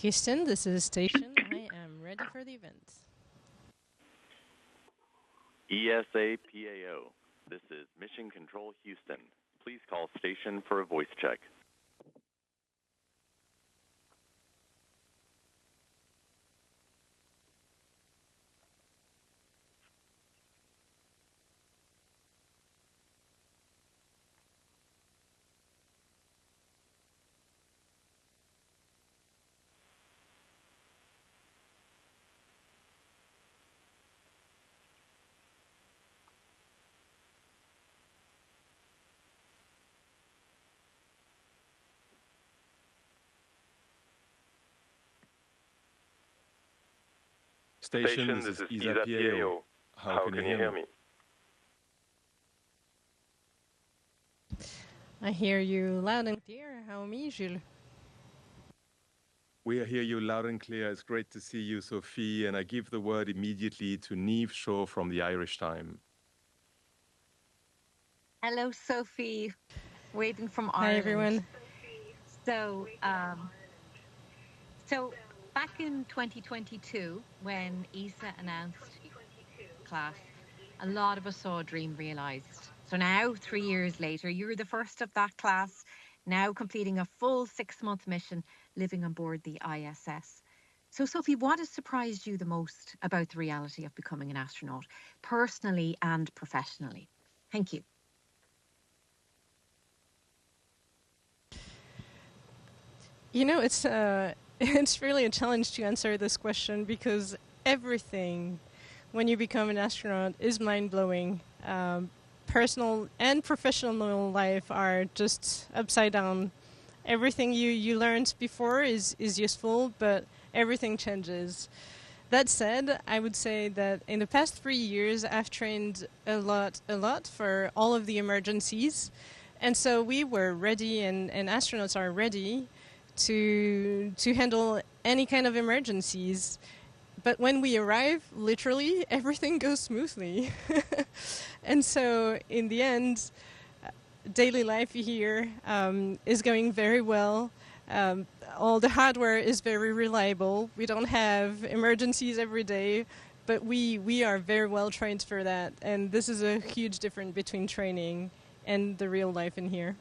Houston, this is Station. I am ready for the event. ESA PAO. This is Mission Control Houston. Please call station for a voice check. Station, this is ESA PAO. How can you hear me? I hear you loud and clear. How are you, Jules? We hear you loud and clear. It's great to see you, Sophie. And I give the word immediately to Niamh Shaw from the Irish Time. Hello, Sophie. Waving from Ireland. Hi, everyone. So back in 2022, when ESA announced class, a lot of us saw a dream realised. So now, 3 years later, you're the first of that class, now completing a full 6-month mission, living on board the ISS. So, Sophie, what has surprised you the most about the reality of becoming an astronaut, personally and professionally? Thank you. You know, it's really a challenge to answer this question because everything when you become an astronaut is mind-blowing. Personal and professional life are just upside down. Everything you learned before is useful, but everything changes. That said, I would say that in the past 3 years, I've trained a lot for all of the emergencies. And so we were ready, and astronauts are ready to handle any kind of emergencies. But when we arrive, literally, everything goes smoothly. And so in the end, daily life here is going very well. All the hardware is very reliable. We don't have emergencies every day, but we are very well trained for that. And this is a huge difference between training and the real life in here.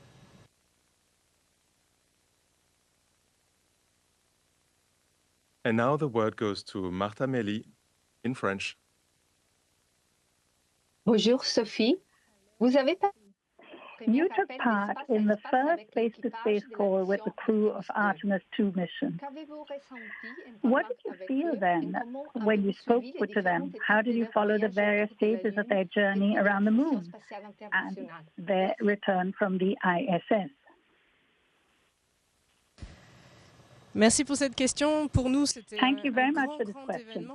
And now the word goes to Martha Melly in French. Bonjour Sophie. Vous avez You took part in the first space-to-space call with the crew of Artemis II mission. What did you feel then when you spoke to them? How did you follow the various stages of their journey around the moon and their return from the ISS? Merci pour cette question. Pour nous, c'était Thank you very much for this question.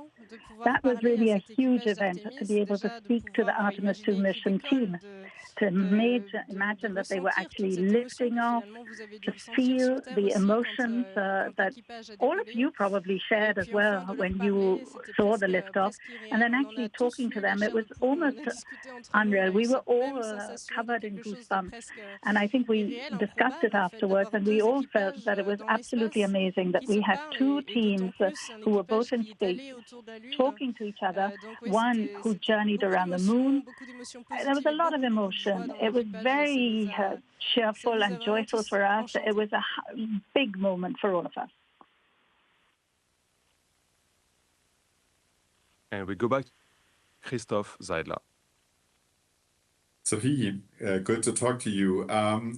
That was really a huge event to be able to speak to the Artemis II mission team, to imagine that they were actually lifting off, to feel the emotions that all of you probably shared as well when you saw the liftoff, and then actually talking to them. It was almost unreal. We were all covered in goosebumps, and I think we discussed it afterwards, and we all felt that it was absolutely amazing that we had two teams who were both in space talking to each other, one who journeyed around the moon. There was a lot of emotion. It was very cheerful and joyful for us. It was a big moment for all of us. And we go back to Christoph Seidler. Sophie, good to talk to you.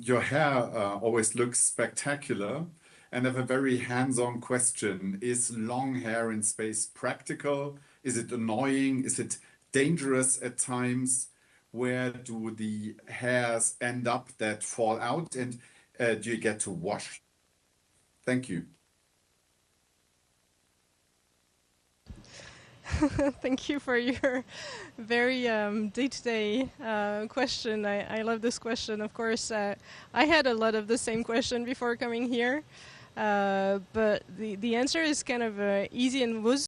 Your hair always looks spectacular. And I have a very hands-on question. Is long hair in space practical? Is it annoying? Is it dangerous at times? Where do the hairs end up that fall out? And do you get to wash? Thank you. Thank you for your very day-to-day question. I love this question. Of course, I had a lot of the same question before coming here. But the answer is kind of easy and was